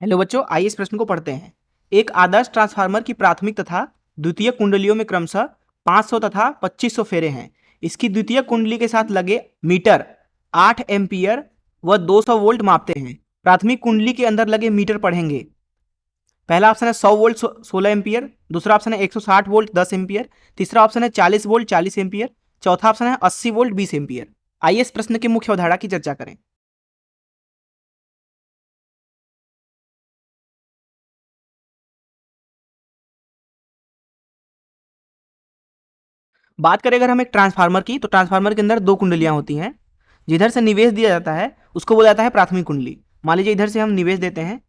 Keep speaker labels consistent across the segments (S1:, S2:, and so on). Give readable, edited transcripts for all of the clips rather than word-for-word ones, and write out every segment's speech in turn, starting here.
S1: Hello बच्चों, आइए इस प्रश्न को पढ़ते हैं। एक आदर्श ट्रांसफार्मर की प्राथमिक तथा द्वितीय कुंडलियों में क्रमशः 500 तथा 2500 फेरे हैं। इसकी द्वितीय कुंडली के साथ लगे मीटर 8 एम्पियर व 200 वोल्ट मापते हैं। प्राथमिक कुंडली के अंदर लगे मीटर पढ़ेंगे। पहला ऑप्शन है 100 वोल्ट 16 एम्पियर, दूसरा ऑप्शन है 160 वोल्ट 10 एम्पियर, तीसरा ऑप्शन है 40 वोल्ट 40 एम्पियर, चौथा ऑप्शन है 80 वोल्ट 20 एम्पियर। आइए इस प्रश्न की मुख्य अवधारणा की चर्चा करें। बात करें अगर हम एक ट्रांसफार्मर की, तो ट्रांसफार्मर के अंदर दो कुंडलियां होती हैं। जिधर से निवेश दिया जाता है उसको बोला जाता है प्राथमिक कुंडली। मान लीजिए इधर से हम निवेश देते हैं,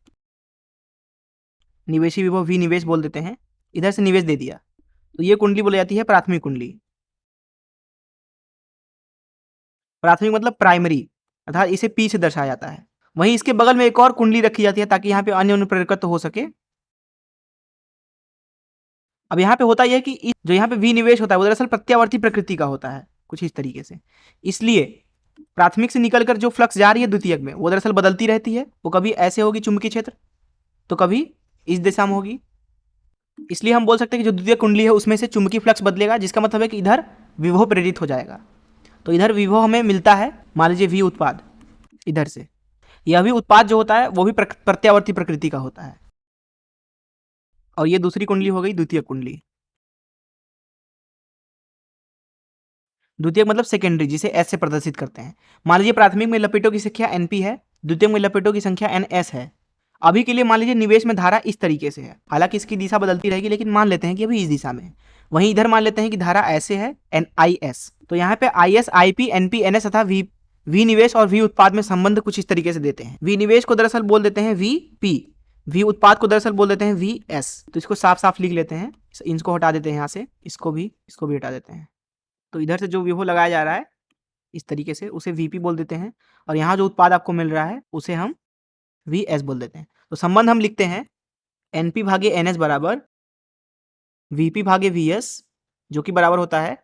S1: निवेशी विभव वी निवेश बोल देते हैं, इधर से निवेश दे दिया, तो ये कुंडली बोली जाती है प्राथमिक कुंडली। प्राथमिक मतलब प्राइमरी, अर्थात इसे पी से दर्शाया जाता है। वहीं इसके बगल में एक और कुंडली रखी जाती है ताकि यहाँ पे अन्य अनुप्रेरकत्व हो सके। अब यहाँ पे होता यह है कि जो यहाँ पे वी निवेश होता है वो दरअसल प्रत्यावर्ती प्रकृति का होता है, कुछ इस तरीके से। इसलिए प्राथमिक से निकलकर जो फ्लक्स जा रही है द्वितीयक में, वो दरअसल बदलती रहती है। वो कभी ऐसे होगी चुंबकीय क्षेत्र, तो कभी इस दिशा में होगी। इसलिए हम बोल सकते हैं कि जो द्वितीय कुंडली है उसमें से चुंबकीय फ्लक्स बदलेगा, जिसका मतलब है कि इधर विभव प्रेरित हो जाएगा। तो इधर विभव हमें मिलता है, मान लीजिए वी उत्पाद इधर से। यह भी उत्पाद जो होता है वो भी प्रत्यावर्ती प्रकृति का होता है। और ये दूसरी कुंडली हो गई द्वितीय कुंडली। द्वितीयक मतलब सेकेंडरी, जिसे एस से प्रदर्शित करते हैं। मान लीजिए प्राथमिक में लपेटों की संख्या एनपी है, द्वितीयक में लपेटों की संख्या एनएस है। अभी के लिए मान लीजिए निवेश में धारा इस तरीके से है, हालांकि इसकी दिशा बदलती रहेगी, लेकिन मान लेते हैं कि अभी इस दिशा में है। वहीं इधर मान लेते हैं कि धारा ऐसे है एन आई एस। तो यहाँ पे I S I P NP NS तथा वी निवेश और वी उत्पाद में संबंध कुछ इस तरीके से देते हैं। वी निवेश को दरअसल बोल देते हैं वी पी, वी उत्पाद को दरअसल बोल देते हैं वी एस। तो इसको साफ साफ लिख लेते हैं, इसको हटा देते हैं यहाँ से, इसको भी हटा देते हैं। तो इधर से जो विभव लगाया जा रहा है इस तरीके से, उसे वीपी बोल देते हैं। और यहाँ जो उत्पाद आपको मिल रहा है उसे हम वी एस बोल देते हैं। तो संबंध हम लिखते हैं एनपी भागे एनएस बराबर वीपी भागे वी एस, जो कि बराबर होता है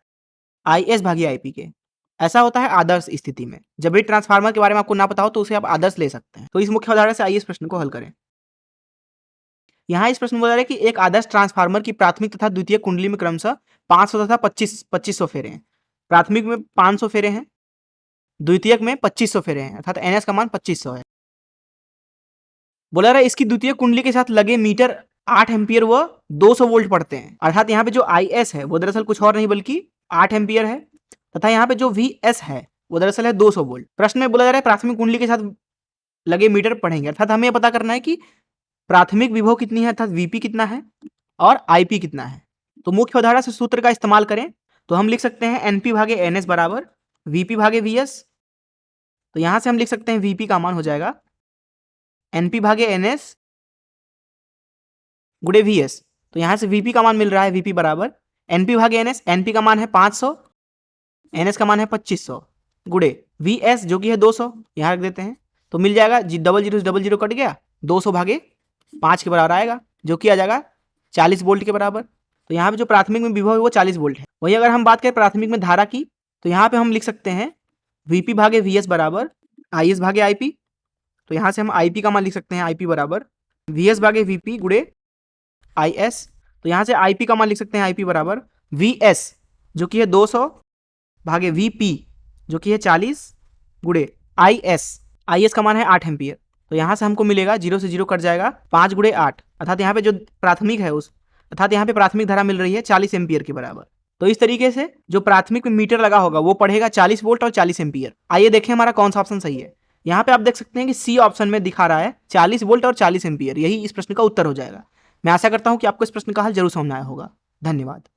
S1: आई एस भागे आईपी के। ऐसा होता है आदर्श स्थिति में। जब भी ट्रांसफार्मर के बारे में आपको ना पता हो तो उसे आप आदर्श ले सकते हैं। तो इस मुख्य उदाहरण से आइए इस प्रश्न को हल करें। यहाँ इस प्रश्न में बोला है कि एक आदर्श ट्रांसफार्मर की प्राथमिक तथा द्वितीय कुंडली में क्रमशः 500 तथा 2500 फेरे हैं। प्राथमिक में 500 फेरे हैं, द्वितीयक में 2500 फेरे हैं, अर्थात एनएस का मान 2500 है। बोला रहा है इसकी द्वितीय कुंडली के साथ लगे मीटर 8 एम्पियर व 200 वोल्ट पड़ते हैं। अर्थात यहाँ पे जो आई एस है वो दरअसल कुछ और नहीं बल्कि 8 एम्पियर है, तथा यहाँ पे जो वी एस है वो दरअसल है 200 वोल्ट। प्रश्न में बोला जा रहा है प्राथमिक कुंडली के साथ लगे मीटर पढ़ेंगे, अर्थात हमें पता करना है कि प्राथमिक विभव कितनी है, अर्थात वीपी कितना है और आईपी कितना है। तो मुख्य अवधारणा से सूत्र का इस्तेमाल करें तो हम लिख सकते हैं एनपी भागे एनएस बराबर वीपी भागे वीएस। तो यहां से हम लिख सकते हैं वीपी का मान हो जाएगा एनपी भागे एनएस गुणे वीएस। तो यहां से वीपी का मान मिल रहा है वीपी बराबर एनपी भागे एनएस। एनपी का मान है 500, एनएस का मान है 2500 गुणे वीएस जो कि है 200, यहां रख देते हैं। तो मिल जाएगा डबल जीरो कट गया, 200 भागे 5 के बराबर आएगा, जो कि आ जाएगा 40 वोल्ट के बराबर। तो यहाँ पे जो प्राथमिक में विभव है वो 40 वोल्ट है। वहीं अगर हम बात करें प्राथमिक में धारा की, तो यहाँ पे हम लिख सकते हैं वीपी भागे वीएस बराबर आई एस भागे आईपी। तो यहाँ से हम आईपी का मान लिख सकते हैं आईपी बराबर वीएस भागे वीपी गुणे आई एस। तो यहाँ से आईपी का मान लिख सकते हैं आईपी बराबर वीएस जो कि है 200 भागे वीपी जो कि है 40 गुणे आई एस का मान है 8 एम्पियर। तो यहाँ से हमको मिलेगा 0 से 0 कट जाएगा, 5 गुणे 8, अर्थात यहाँ पे जो प्राथमिक है अर्थात यहाँ पे प्राथमिक धारा मिल रही है 40 एम्पियर के बराबर। तो इस तरीके से जो प्राथमिक में मीटर लगा होगा वो पढ़ेगा 40 वोल्ट और 40 एम्पियर। आइए देखें हमारा कौन सा ऑप्शन सही है। यहाँ पे आप देख सकते हैं कि सी ऑप्शन में दिखा रहा है 40 वोल्ट और 40 एम्पियर, यही इस प्रश्न का उत्तर हो जाएगा। मैं आशा करता हूँ कि आपको इस प्रश्न का हल जरूर समझ आया होगा। धन्यवाद।